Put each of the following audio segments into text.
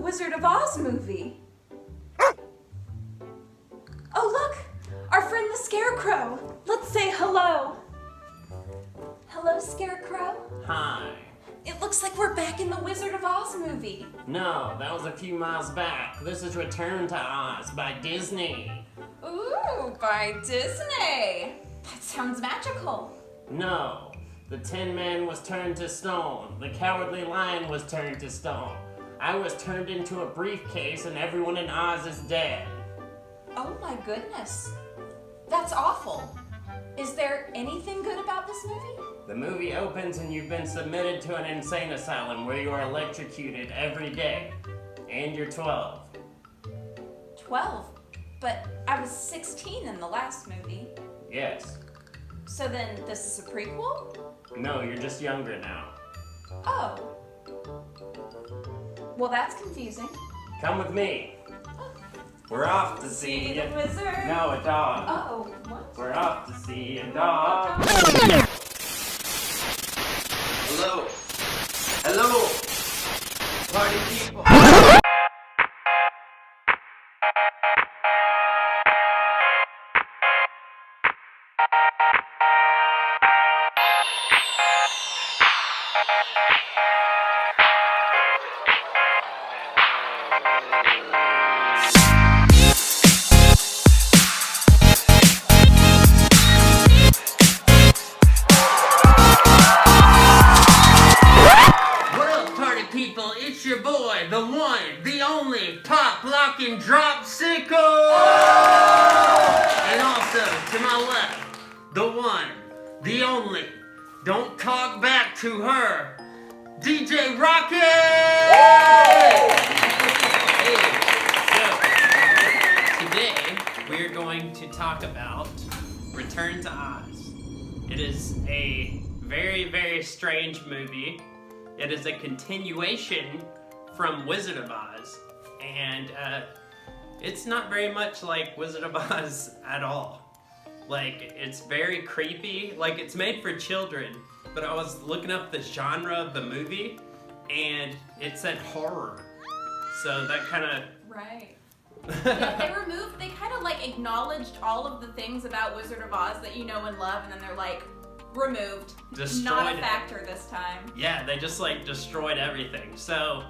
Wizard of Oz movie. Oh, look! Our friend the Scarecrow. Let's say hello. Hello, Scarecrow. Hi. It looks like we're back in the Wizard of Oz movie. No, that was a few miles back. This is Return to Oz by Disney. Ooh, by Disney. That sounds magical. No, the Tin Man was turned to stone. The Cowardly Lion was turned to stone. I was turned into a briefcase and everyone in Oz is dead. Oh my goodness. That's awful. Is there anything good about this movie? The movie opens and you've been submitted to an insane asylum where you are electrocuted every day. And you're 12. 12? But I was 16 in the last movie. Yes. So then this is a prequel? No, you're just younger now. Oh. Well, that's confusing. Come with me. We're off to see the wizard. No, a dog. Oh, what? We're off to see a dog. Hello. Hello. Party people. People, it's your boy, the one, the only, Pop, Lock, and Dropsicle! And also, to my left, the one, the only, don't talk back to her, DJ Rocket! So, today, we're going to talk about Return to Oz. It is a very, very strange movie. It is a continuation from Wizard of Oz, and it's not very much like Wizard of Oz at all. Like, it's very creepy, like it's made for children, but I was looking up the genre of the movie, and it said horror. So that kind of... Right. Yeah, they kind of like acknowledged all of the things about Wizard of Oz that you know and love, and then they're like, removed. Destroyed Not a it. factor this time. Yeah, they just like destroyed everything. So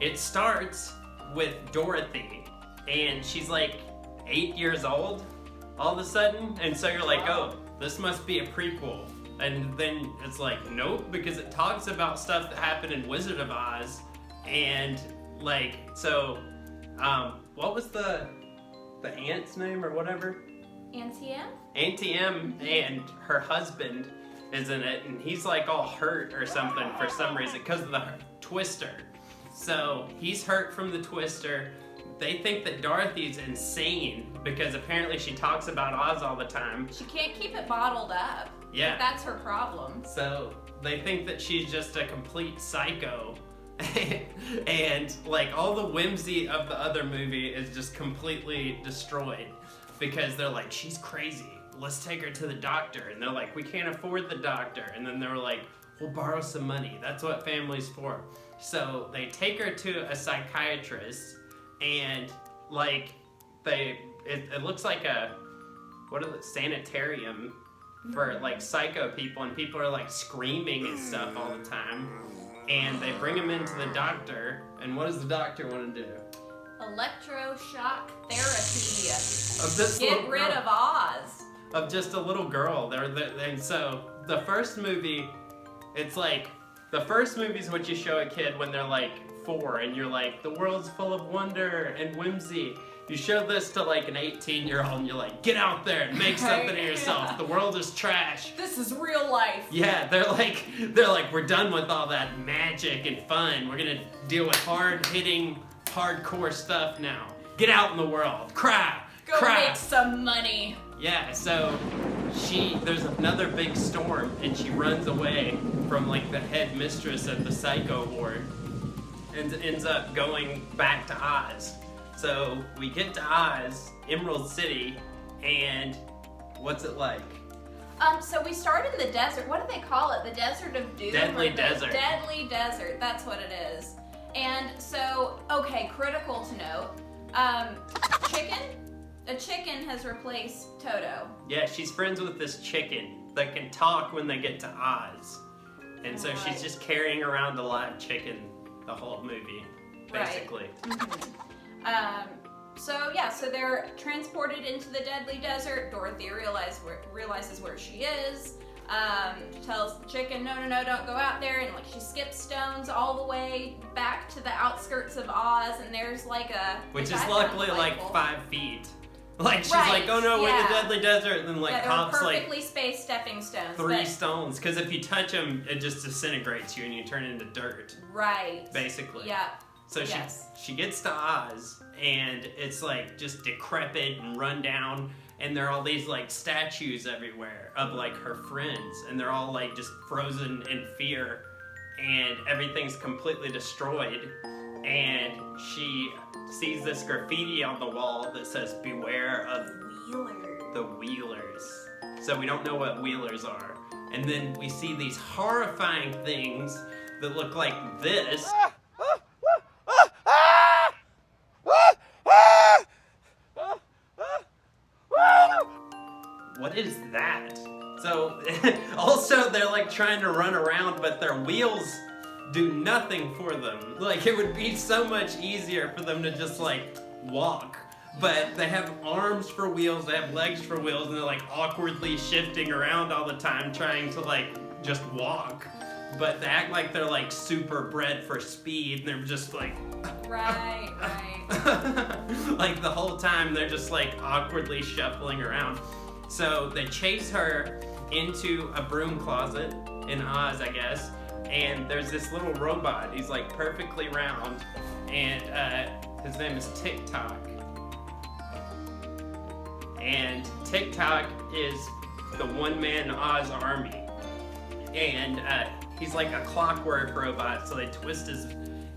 it starts with Dorothy, and she's like 8 years old all of a sudden, and so you're like, oh, this must be a prequel. And then it's like, nope, because it talks about stuff that happened in Wizard of Oz, and like, so, what was the aunt's name or whatever? Auntie M? Auntie M and her husband is in it, and he's like all hurt or something for some reason because of the twister. So he's hurt from the twister. They think that Dorothy's insane because apparently she talks about Oz all the time. She can't keep it bottled up. Yeah. Like, that's her problem. So they think that she's just a complete psycho. And like all the whimsy of the other movie is just completely destroyed because they're like, she's crazy. Let's take her to the doctor. And they're like, we can't afford the doctor. And then they were like, we'll borrow some money. That's what family's for. So they take her to a psychiatrist, and like it looks like a sanitarium for like psycho people, and people are like screaming and stuff all the time. And they bring him into the doctor, and what does the doctor want to do? Electroshock therapy. Of this Get rid of Oz. Of just a little girl. And so the first movie, it's like, the first movie is what you show a kid when they're like 4, and you're like, the world's full of wonder and whimsy. You show this to like an 18-year-old, and you're like, get out there and make something of yourself. The world is trash. This is real life. Yeah, they're like, we're done with all that magic and fun. We're gonna deal with hard-hitting, hardcore stuff now. Get out in the world. Cry. Go Cry. make some money. Yeah, so there's another big storm, and she runs away from like the head mistress of the psycho ward, and ends up going back to Oz. So we get to Oz, Emerald City, and what's it like? So we start in the desert. What do they call it? The Desert of Doom? Deadly or the Desert. Deadly Desert. That's what it is. And so okay, critical to note. A chicken has replaced Toto. Yeah, she's friends with this chicken that can talk when they get to Oz. And so she's just carrying around a live chicken the whole movie, basically. Right. So they're transported into the deadly desert. Dorothy realizes where she is. Tells the chicken, no, don't go out there. And like she skips stones all the way back to the outskirts of Oz. And there's like a... Which is luckily like 5 feet. Like she's like, oh no, we're in the deadly desert. And then like hops like... perfectly spaced stepping stones. 3 stones. Because if you touch them, it just disintegrates you and you turn into dirt. Right. Basically. Yeah. So she gets to Oz, and it's like just decrepit and run down, and there are all these like statues everywhere of like her friends, and they're all like just frozen in fear, and everything's completely destroyed. And she sees this graffiti on the wall that says, "Beware of the Wheelers." So we don't know what Wheelers are. And then we see these horrifying things that look like this. What is that? So, also they're like trying to run around, but their wheels do nothing for them. Like, it would be so much easier for them to just like walk. But they have arms for wheels, they have legs for wheels, and they're like awkwardly shifting around all the time trying to like just walk. But they act like they're like super bred for speed, and they're just like... Right. Like the whole time they're just like awkwardly shuffling around. So they chase her into a broom closet in Oz, I guess, and there's this little robot. He's like perfectly round, and his name is TikTok. And TikTok is the one-man Oz army, and he's like a clockwork robot. So they twist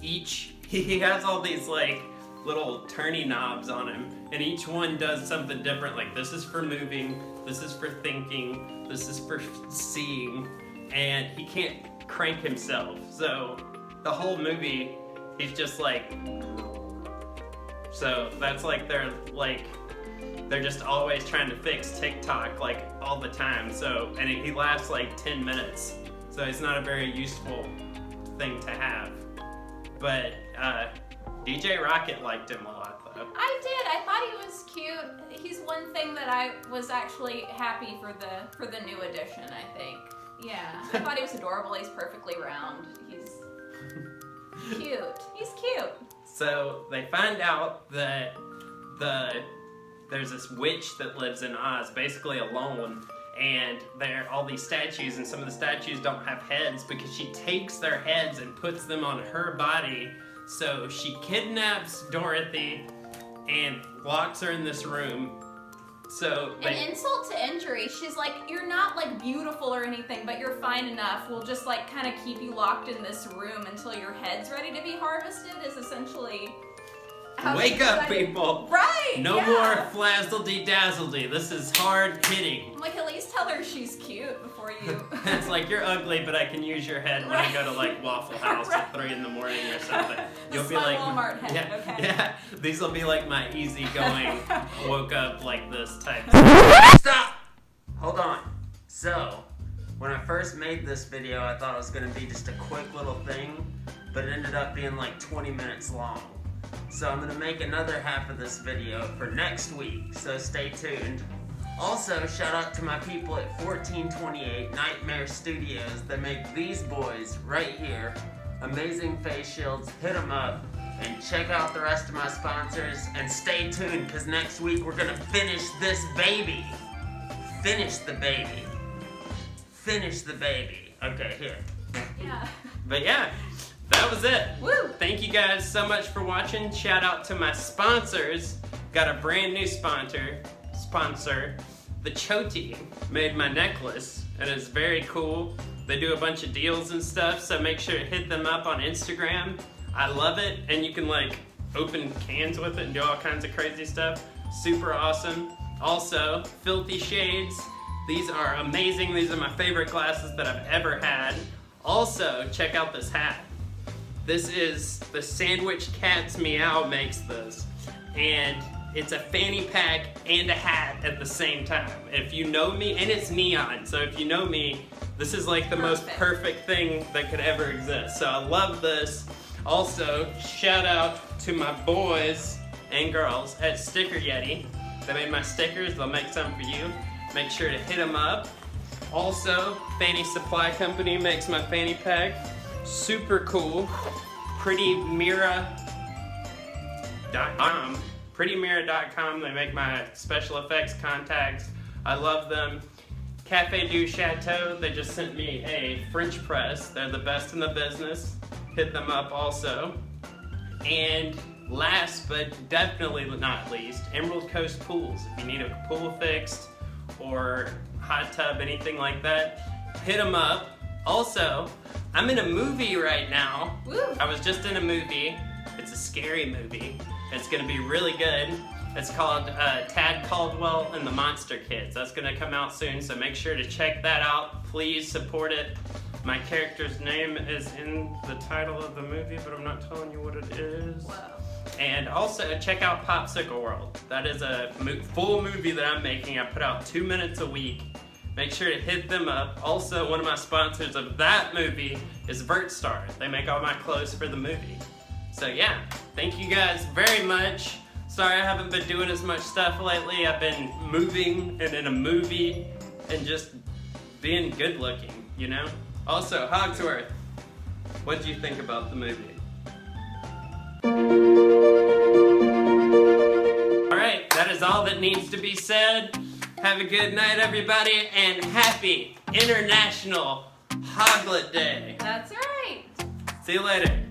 he has all these like little turny knobs on him, and each one does something different. Like, this is for moving, this is for thinking, this is for seeing, and he can't crank himself. So the whole movie, he's just like... So that's like they're just always trying to fix TikTok like all the time. So, and he lasts like 10 minutes. So it's not a very useful thing to have. But DJ Rocket liked him a lot, though. I did. I thought he was cute. He's one thing that I was actually happy for the new edition, I think. Yeah. I thought he was adorable. He's perfectly round. He's cute. He's cute. So they find out that there's this witch that lives in Oz, basically alone, and there are all these statues, and some of the statues don't have heads because she takes their heads and puts them on her body. So she kidnaps Dorothy and locks her in this room. So An insult to injury. She's like, you're not like beautiful or anything, but you're fine enough. We'll just like kind of keep you locked in this room until your head's ready to be harvested is essentially how wake up, people! Right! No more flazzle-dee-dazzle-dee. This is hard hitting. Like, at least tell her she's cute before you... It's like, you're ugly, but I can use your head when I go to like Waffle House at 3 in the morning or something. You'll be like, Walmart head, okay. Yeah, these will be like my easygoing, woke up like this type. Stop! Hold on. So, when I first made this video, I thought it was gonna be just a quick little thing, but it ended up being like 20 minutes long. So I'm gonna make another half of this video for next week, so stay tuned. Also, shout out to my people at 1428 Nightmare Studios that make these boys right here. Amazing face shields, hit them up, and check out the rest of my sponsors, and stay tuned, because next week we're gonna finish this baby. Finish the baby. Finish the baby. Okay, here. Yeah. But yeah, that was it. Woo! Thank you guys so much for watching. Shout out to my sponsors. Got a brand new sponsor. The Choti made my necklace, and it's very cool. They do a bunch of deals and stuff, so make sure to hit them up on Instagram. I love it, and you can like open cans with it and do all kinds of crazy stuff. Super awesome. Also, Filthy Shades. These are amazing. These are my favorite glasses that I've ever had. Also, check out this hat. This is the Sandwich Cat's Meow makes this. And it's a fanny pack and a hat at the same time. If you know me, and it's neon, so if you know me, this is like the most perfect thing that could ever exist. So I love this. Also, shout out to my boys and girls at Sticker Yeti. They made my stickers, they'll make some for you. Make sure to hit them up. Also, Fanny Supply Company makes my fanny pack. Super cool. PrettyMira.com. PrettyMira.com, they make my special effects contacts. I love them. Cafe du Chateau, they just sent me a French press. They're the best in the business. Hit them up also. And last but definitely not least, Emerald Coast Pools. If you need a pool fixed or hot tub, anything like that, hit them up. Also, I'm in a movie right now. Woo. I was just in a movie. It's a scary movie. It's gonna be really good. It's called Tad Caldwell and the Monster Kids. That's gonna come out soon, so make sure to check that out. Please support it. My character's name is in the title of the movie, but I'm not telling you what it is. Wow. And also check out Popsicle World. That is a full movie that I'm making. I put out 2 minutes a week. Make sure to hit them up. Also, one of my sponsors of that movie is Vertstar. They make all my clothes for the movie. So yeah, thank you guys very much. Sorry I haven't been doing as much stuff lately. I've been moving and in a movie and just being good looking, you know? Also, Hogsworth, what did you think about the movie? Alright, that is all that needs to be said. Have a good night, everybody, and happy International Hoglet Day. That's right. See you later.